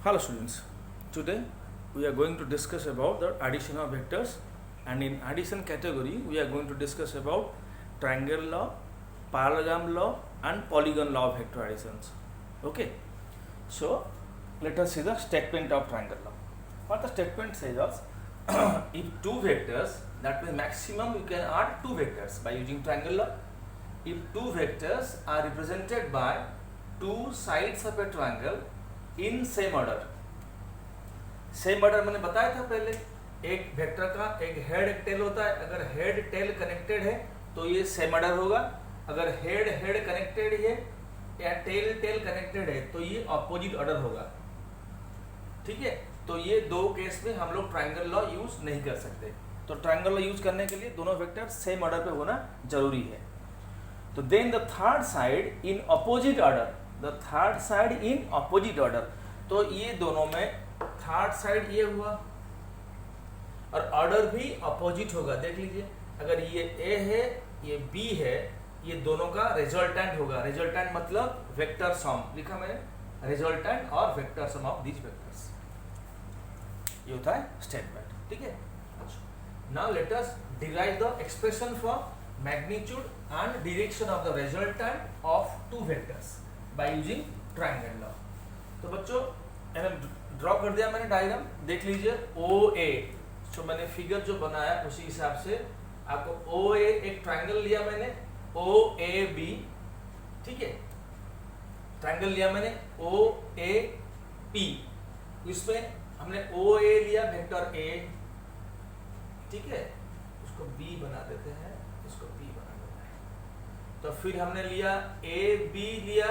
Hello students, today we are going to discuss about the addition of vectors, and in addition category we are going to discuss about triangle law, parallelogram law and polygon law of vector additions. Okay, so let us see the statement of triangle law. What the statement says is if two vectors, that means maximum you can add two vectors by using triangle law. If two vectors are represented by two sides of a triangle in same order, same order मैंने बताया था पहले, एक vector का एक head एक tell होता है। अगर हेड टेल कनेक्टेड है तो ये सेम ऑर्डर होगा, अगर हेड हेड कनेक्टेड है या टेल टेल कनेक्टेड है तो ये ऑपोजिट ऑर्डर होगा। ठीक है, तो ये दो केस में हम लोग ट्रायंगल लॉ यूज नहीं कर सकते। तो ट्रायंगल लॉ यूज करने के लिए दोनों वेक्टर सेम ऑर्डर पे होना जरूरी है। तो then the third side in opposite order, the third side in opposite order, तो ये दोनों में थर्ड साइड ये हुआ और ऑर्डर भी अपोजिट होगा। देख लीजिए, अगर ये ए है ये बी है, ये दोनों का रिजल्टेंट होगा। रिजल्टेंट मतलब वेक्टर सम, लिखा मैंने रिजल्टेंट और vector sum of these vectors, ये होता है स्टेटमेंट। ठीक है, now let us derive the expression for magnitude and direction of the resultant of two vectors by using triangle law. तो बच्चों ड्रॉ कर दिया मैंने डायग्राम, देख लीजिए ओ ए, जो मैंने फिगर जो बनाया उसी हिसाब से आपको ओ ए एक ट्रायंगल लिया मैंने, ओ ए बी। ठीक है, ट्रायंगल लिया मैंने ओ ए पी, इसमें हमने ओ ए लिया वेक्टर ए। ठीक है, उसको बी बना देते हैं, इसको बी बना देते हैं। तो फिर हमने लिया ए बी लिया,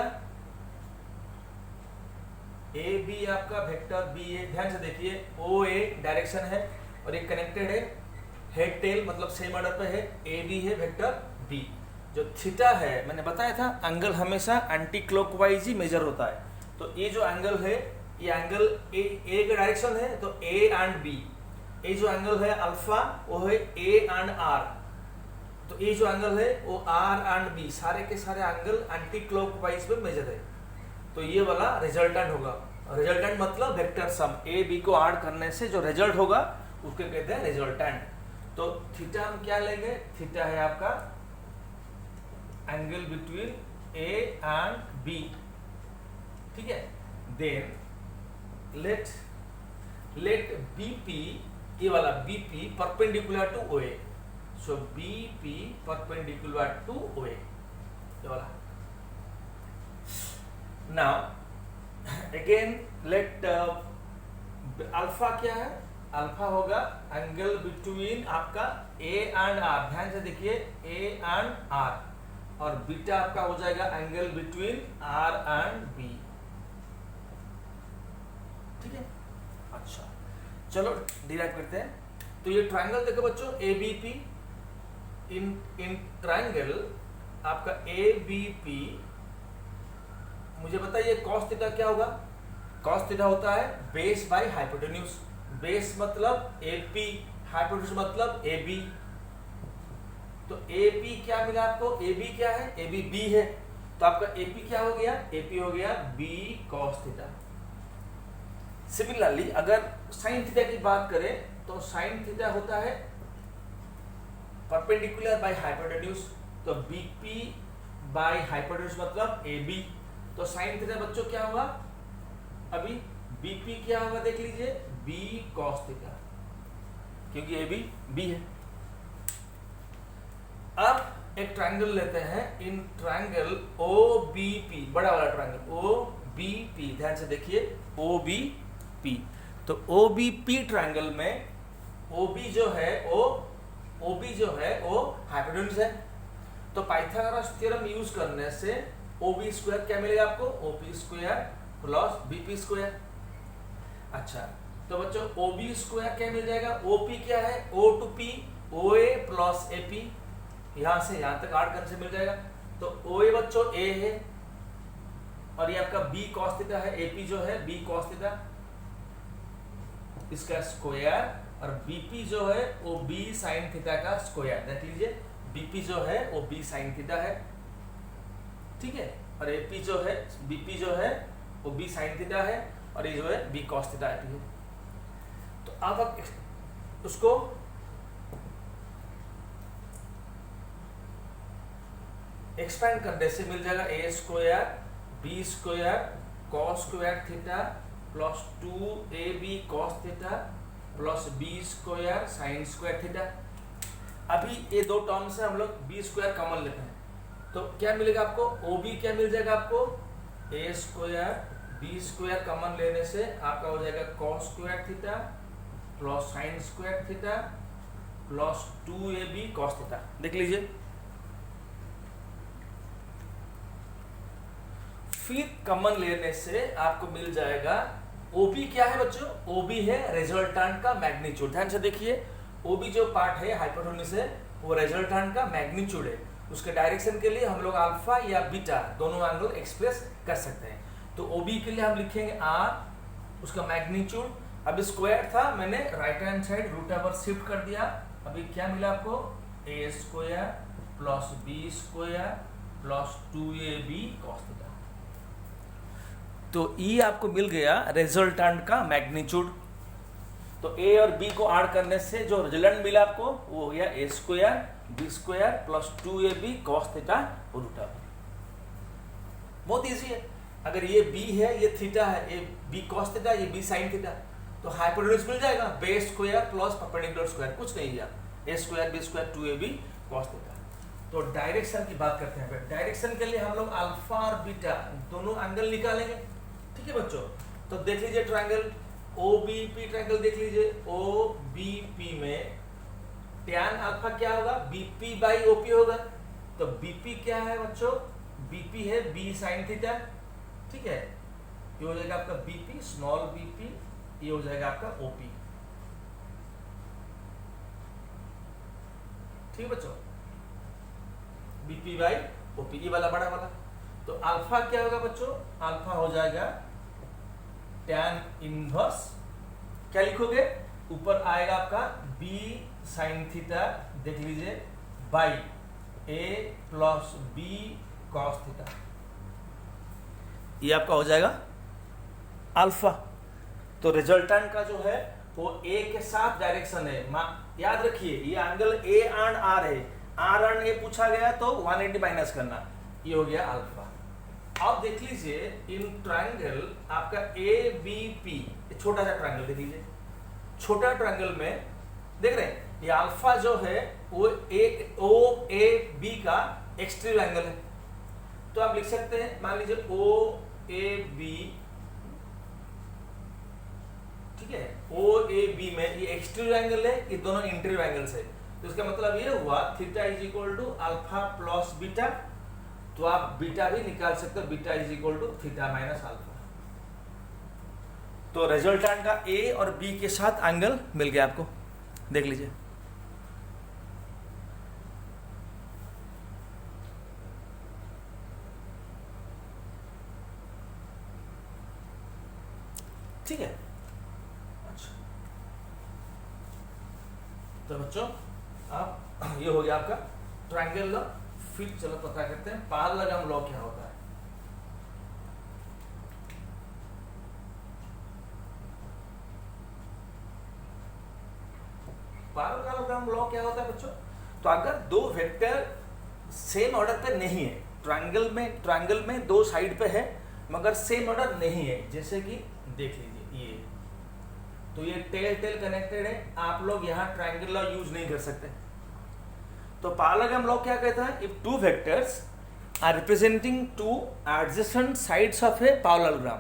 ए बी आपका वेक्टर बी ए। ध्यान से देखिए, ओ ए डायरेक्शन है और ये कनेक्टेड है, हेड टेल मतलब सेम ऑर्डर पे है, ए बी है वेक्टर बी। जो थीटा है मैंने बताया था, एंगल हमेशा एंटी क्लॉकवाइज ही मेजर होता है। तो ये जो एंगल है, ये एंगल ए का डायरेक्शन है, तो ए एंड बी। ये जो एंगल है अल्फा वो है ए एंड आर, तो ये जो एंगल है वो आर एंड बी, सारे के सारे एंगल एंटी क्लॉकवाइज में मेजर है। तो ये वाला रिजल्टेंट होगा। रिजल्टेंट मतलब वेक्टर सम, ए बी को ऐड करने से जो रिजल्ट होगा उसके कहते हैं रिजल्टेंट। तो थीटा हम क्या लेंगे, थीटा है आपका angle between A and B. ठीक है, देन लेट बीपी, ये वाला बीपी परपेंडिकुलर टू ओए, सो बीपी परपेंडिकुलर टू ओए, ये वाला। Now again let अल्फा क्या है, अल्फा होगा एंगल बिटवीन आपका ए एंड आर। ध्यान से देखिए, ए एंड आर, और बीटा आपका हो जाएगा angle between R and B. ठीक है, अच्छा चलो डिराइव करते हैं। तो ये ट्रायंगल देखो बच्चों, A B P, in triangle आपका ए बी पी, मुझे बताइए कॉस थीटा क्या होगा। कॉस थीटा होता है बेस बाय हाइपोटेन्यूज। बेस मतलब एपी, हाइपोटेन्यूज मतलब एबी। तो एपी क्या मिला आपको, एबी क्या है, एबी बी है, तो आपका एपी क्या हो गया, एपी हो गया बी कॉस थीटा। सिमिलरली अगर साइन थीटा की बात करें तो साइन थीटा होता है परपेंडिकुलर बाय हाइपोटेन्यूज, तो बीपी बाय हाइपोटेन्यूज मतलब एबी। तो साइन थीटा बच्चों क्या होगा, अभी बीपी क्या होगा देख लीजिए, बी कॉस थीटा, क्योंकि ए बी है। अब एक ट्रायंगल लेते हैं, in triangle O B P, बड़ा वाला ट्रायंगल ओ बी पी, ध्यान से देखिए ओ बी पी। तो ओ बी पी ट्रायंगल में ओ बी जो है वो हाइपोटेन्यूज है। तो पाइथागोरस थ्योरम यूज करने से ओ बी स्क्वायर क्या मिलेगा आपको, O P square plus B P square. अच्छा, तो बच्चों ओ बी स्क्वायर क्या मिल जाएगा, ओ पी क्या है, O to P, O A plus A P, यहां से यहां तक ऐड करने से मिल जाएगा। तो ओ ए बच्चों ए है और ये आपका बी कॉस थीटा है, ए पी जो है बी कॉस थीटा, इसका स्क्वायर, और बीपी जो है वो बी साइन थीटा का स्क्वायर। देख लीजिए, बीपी जो है वो बी साइन थीटा है। ठीक है, और एपी जो है बीपी जो है वो बी साइन थीटा है। और ये जो है b cos theta i p है। तो अब उसको एक्सपेंड करने से मिल जाएगा a square b square cos square theta plus 2ab cos theta plus b square sine square theta. अभी ये दो टर्म से हम लोग बी स्क्वायर कॉमन लेते हैं, तो क्या मिलेगा आपको, ओ बी क्या मिल जाएगा आपको, a square b square common लेने से आपका हो जाएगा cos square theta plus sign square theta plus 2ab cos theta. देख लीजिए, फिर कॉमन लेने से आपको मिल जाएगा OB क्या है बच्चों, OB है रिजल्टेंट का मैग्नीट्यूड। ध्यान से देखिए, OB जो पार्ट है हाइपोटेन्यूज है वो रिजल्टेंट का मैग्नीट्यूड है। उसके डायरेक्शन के लिए हम लोग अल्फा या बीटा दोनों एंगल एक्सप्रेस कर सकते हैं। तो OB के लिए हम लिखेंगे R, उसका मैग्नीट्यूड। अब स्क्वायर था, मैंने right hand side root over shift कर दिया। अभी क्या मिला आपको, a square plus b square plus 2ab cos theta. तो E आपको मिल गया रिजल्टेंट का मैग्नीट्यूड। तो A और B को ऐड करने से जो रिजल्टेंट मिला आपको वो हो गया a square b square plus 2ab cos theta root over. बहुत इजी है। अगर ये B है ये थीटा है, ये B कॉस थीटा ये B साइन थीटा, तो हाइपोटेन्यूज मिल जाएगा b square plus perpendicular square, कुछ नहीं दिया, a square b square 2ab cos theta. तो डायरेक्शन की बात करते हैं। डायरेक्शन के लिए हम लोग अल्फा और बीटा दोनों एंगल निकालेंगे, ठीक है बच्चों। तो देख लीजिए ट्रायंगल OBP ट्रायंगल देख लीजिए, OBP में टैन अल्फा क्या होगा, BP बाई OP होगा। तो BP क्या है बच्चों, BP है B साइन थीटा, ठीक है। ये हो जाएगा आपका BP स्मॉल BP, ये हो जाएगा आपका OP, ठीक है बच्चों, BP बाई OP, ये वाला बड़ा वाला। तो अल्फा क्या होगा बच्चों, अल्फा हो जाएगा टैन इनवर्स, क्या लिखोगे, ऊपर आएगा आपका B साइन थीटा, देख लीजिए, by A plus B cos theta, ये आपका हो जाएगा अल्फा। तो रिजल्टेंट का जो है वो A के साथ डायरेक्शन है। याद रखिए ये एंगल A एंड R है, R एंड A पूछा गया तो 180 माइनस करना, ये हो गया अल्फा। अब देख लीजिए इन ट्रायंगल आपका ABP, छोटा सा ट्रायंगल देख लीजिए, छोटा ट्रायंगल में देख रहे हैं ये अल्फा जो है वो OAB का एक्सट्रीम एंगल है। तो आप लिख सकते हैं, मान लीजिए OAB, ठीक है, OAB में ये एक्सट्रीम एंगल है, ये दोनों इंटीरियर एंगल्स है। तो इसका मतलब ये हुआ theta is equal to alpha plus beta. तो आप बीटा भी निकाल सकते हो, beta is equal to theta minus alpha. तो रिजल्टेंट का A और B के साथ एंगल मिल गया आपको, देख लीजिए। ठीक है, अच्छा। तो बच्चों अब ये हो गया आपका ट्रायंगल लॉ। फिर चलो पता करते हैं पैरेललोग्राम लॉ क्या होता है। पैरेललोग्राम लॉ क्या होता है बच्चों, तो अगर दो वेक्टर सेम ऑर्डर पे नहीं है, ट्रायंगल में दो साइड पे है मगर सेम ऑर्डर नहीं है, जैसे कि देख लीजिए ये, तो ये टेल कनेक्टेड है, आप लोग यहाँ ट्रायंगल लॉ यूज नहीं कर सकते। तो पैरेललोग्राम लॉ क्या कहता है, if two vectors are representing two adjacent sides of a parallelogram,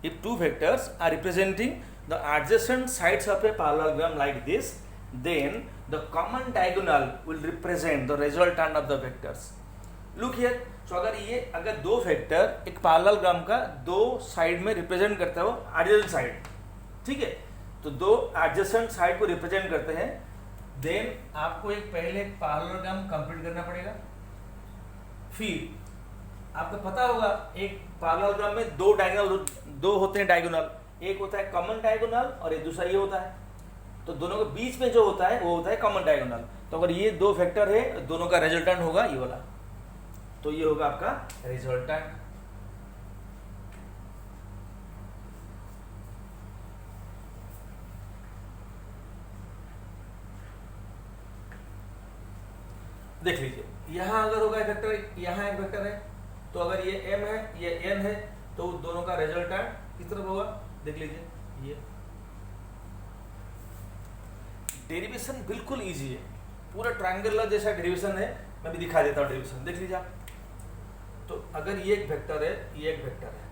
if two vectors are representing the adjacent sides of a parallelogram like this, then the common diagonal will represent the resultant of the vectors. Look here, so अगर दो vector एक parallelogram का दो side में represent करता है, वो adjacent side, ठीक है, तो दो एडजेसेंट साइड को रिप्रेजेंट करते हैं, देन आपको एक पहले पैरेललोग्राम कंप्लीट करना पड़ेगा। फिर आपको पता होगा एक पैरेललोग्राम में दो होते हैं डायगोनल, एक होता है कॉमन डायगोनल और एक दूसरा ये होता है। तो दोनों के बीच में जो होता है वो होता है कॉमन डायगोनल। तो अगर ये दो वेक्टर है, दोनों का रिजल्टेंट होगा ये वाला, तो ये होगा आपका रिजल्टेंट। देख लीजिए, यहाँ अगर होगा एक वेक्टर, यहाँ एक वेक्टर है, तो अगर ये m है ये n है, तो दोनों का रिजल्टेंट किस तरफ होगा, देख लीजिए। ये डेरिवेशन बिल्कुल इजी है, पूरा ट्रायंगुलर जैसा डेरिवेशन है, मैं भी दिखा देता हूँ डेरिवेशन, देख लीजिए आप। तो अगर ये एक वेक्टर है, ये एक वेक्टर है,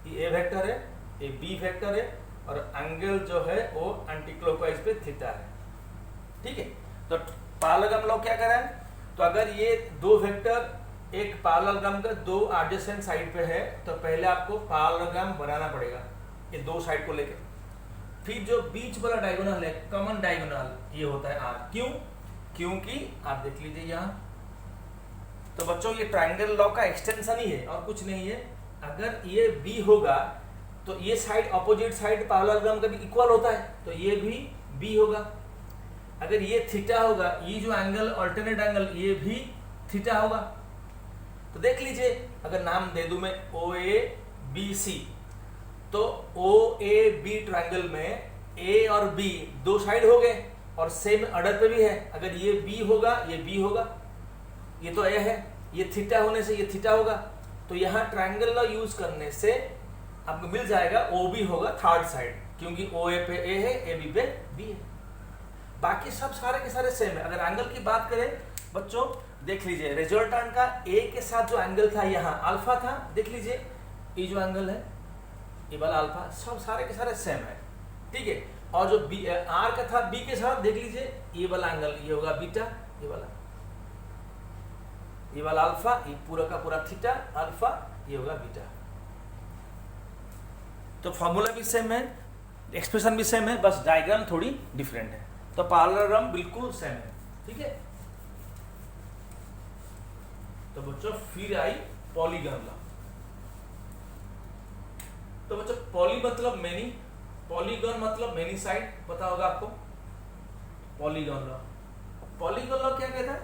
ये a वेक्टर है, ये b वेक्टर है, और एंगल जो है वो एंटी क्लॉकवाइज पे थीटा है, ठीक है। तो पैरेललोग्राम लॉ क्या करें, तो अगर ये दो वेक्टर एक पैरेललोग्राम का दो एडजेसेंट साइड पे है, तो पहले आपको पैरेललोग्राम बनाना पड़ेगा ये दो साइड को लेकर, फिर जो बीच वाला डायगोनल है, कॉमन डायगोनल, ये होता है r। क्यों, क्योंकि आप देख लीजिए यहाँ, तो बच्चों ये ट्रायंगल लॉ का एक्सटेंशन ही है और कुछ नहीं है। अगर ये b होगा तो ये साइड अपोजिट साइड पैरेललोग्राम का भी इक्वल होता है, तो ये भी b होगा। अगर ये थीटा होगा, ये जो एंगल अल्टरनेट एंगल, ये भी थीटा होगा। तो देख लीजिए, अगर नाम दे दूं मैं OABC, तो OAB ट्रायंगल में A और B दो साइड हो गए और सेम ऑर्डर पे भी है। अगर ये B होगा ये B होगा, ये तो A है, ये थीटा होने से ये थीटा होगा। तो यहाँ ट्रायंगल लॉ यूज करने से आपको मिल जाएगा OB होगा थर्ड साइड, क्योंकि OA पे A है, AB पे B है। बाकी सब सारे के सारे सेम है। अगर एंगल की बात करें बच्चों, देख लीजिए रिजल्टेंट का A के साथ जो एंगल था यहाँ अल्फा था, देख लीजिए ये जो एंगल है ये वाला अल्फा, सब सारे के सारे सेम है, ठीक है। और जो R का था B के साथ, देख लीजिए ये वाला एंगल, ये होगा बीटा, ये वाला अल्फा, ये पूरा का पूरा थीटा अल्फा, ये होगा बीटा। तो फॉर्मूला भी सेम है, एक्सप्रेशन भी सेम है, बस डायग्राम थोड़ी डिफरेंट है। तो पैरेललोग्राम बिल्कुल सेम है, ठीक है। तो बच्चों फिर आई पॉलीगॉन लॉ। तो बच्चों पॉली मतलब मेनी, पॉलीगॉन मतलब मेनी साइड, पता होगा आपको पॉलीगॉन लॉ। पॉलीगॉन लॉ क्या कहता है,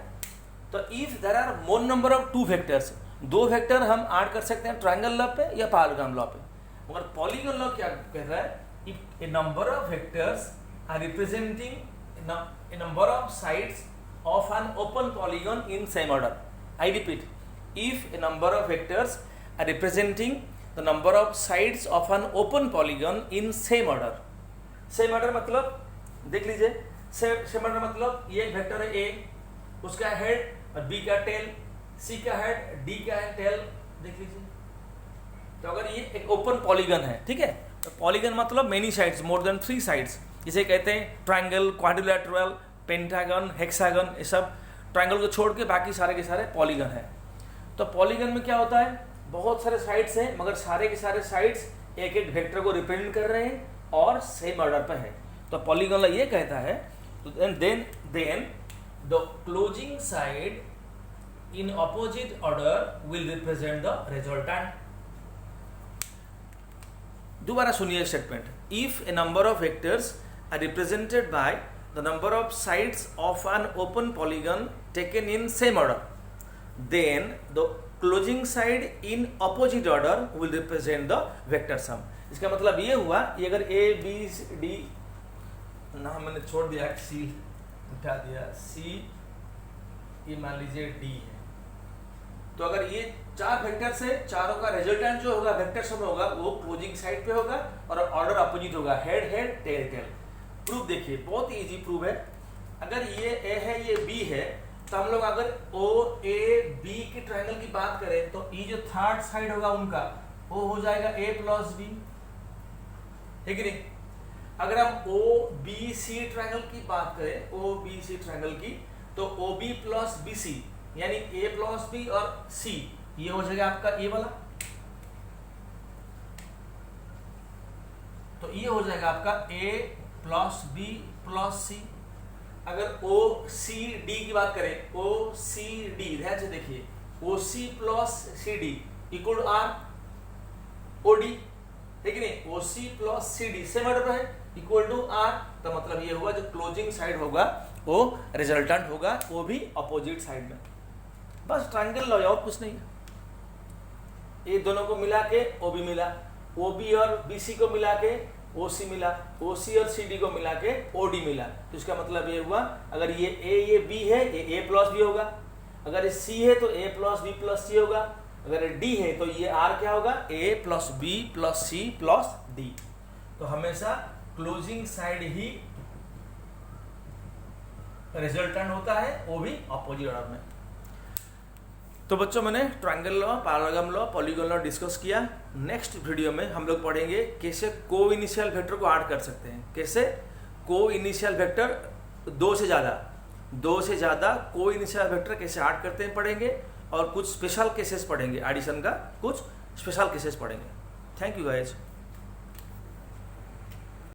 तो if there are more number of two vectors, दो वेक्टर हम ऐड कर सकते हैं ट्रायंगल लॉ पे या पैरेललोग्राम लॉ पे, मगर पॉलीगॉन लॉ क्या कहता है, if a number of vectors are representing a number of sides of an open polygon in same order. I repeat, if a number of vectors are representing the number of sides of an open polygon in same order. Same order मतलब देख लीजिए, same order मतलब ये एक vector है A, उसका head और B का टेल, C का हेड D का है टेल, देख लीजिए। तो अगर ये एक ओपन पॉलीगन है, ठीक है, तो पॉलीगन मतलब many sides, more than 3 sides, जिसे कहते हैं ट्रायंगल, क्वाड्रिलेटरल, पेंटागन, हेक्सागन, ये सब ट्रायंगल को छोड़ के बाकी सारे के सारे पॉलीगन है। तो पॉलीगन में क्या होता है, बहुत सारे साइड्स हैं, मगर सारे के सारे साइड्स एक एक वेक्टर को रिप्रेजेंट कर रहे हैं और सेम ऑर्डर पे है। तो पॉलीगन ये कहता है, तो then the closing side in opposite order will represent the resultant। दोबारा सुनिए statement, if a number of vectors are represented by the number of sides of an open polygon taken in same order, then the closing side in opposite order will represent the vector sum। इसका मतलब ये हुआ, ये अगर A B D ना मैंने छोड़ दिया, C उठा दिया, C ये मान लीजिए D है, तो अगर ये चार वेक्टर से चारों का रिजल्टेंट जो होगा वेक्टर सम होगा वो क्लोजिंग साइड पे होगा और ऑर्डर अपोजिट होगा, head head tail tail. Proof देखिए, बहुत ही इजी प्रूफ है। अगर ये A है ये B है, तो हम लोग अगर OAB की ट्रायंगल की बात करें तो ये जो थर्ड साइड होगा उनका वो हो जाएगा A प्लस B, है कि नहीं। अगर हम OBC ट्रायंगल की बात करें, OBC ट्रायंगल की, तो OB प्लस BC यानी A प्लस B और C, ये हो जाएगा आपका ये वाला, तो ये हो जाएगा आपका A plus B plus C। अगर OCD की बात करें, OCD ध्यान से देखिए, OC plus CD equal to R OD, है कि नहीं। OC plus CD same order है, इक्वल टू R, तो मतलब ये हुआ जो क्लोजिंग साइड होगा वो रिजल्टेंट होगा, वो भी अपोजिट साइड में। बस ट्रायंगल लॉ, और कुछ नहीं है। ये दोनों को मिला के OB मिला, OB और BC को मिला के OC मिला, OC और CD को मिला के OD मिला। तो इसका मतलब ये हुआ अगर ये B है ये A प्लस B होगा, अगर ये C है तो A plus B plus C होगा, अगर ये D है तो ये R क्या होगा A plus B plus C plus D। तो हमेशा क्लोजिंग साइड ही रिजल्टेंट होता है, वो भी अपोजिट ऑर्डर में। तो बच्चों मैंने triangle law, parallelogram law, polygon law discuss किया। नेक्स्ट वीडियो में हम लोग पढ़ेंगे कैसे को इनिशियल वेक्टर को ऐड कर सकते हैं, कैसे को इनिशियल वेक्टर दो से ज़्यादा को इनिशियल वेक्टर कैसे ऐड करते हैं पढ़ेंगे, और कुछ स्पेशल केसेस पढ़ेंगे, एडिशन का कुछ स्पेशल केसेस पढ़ेंगे। Thank you guys.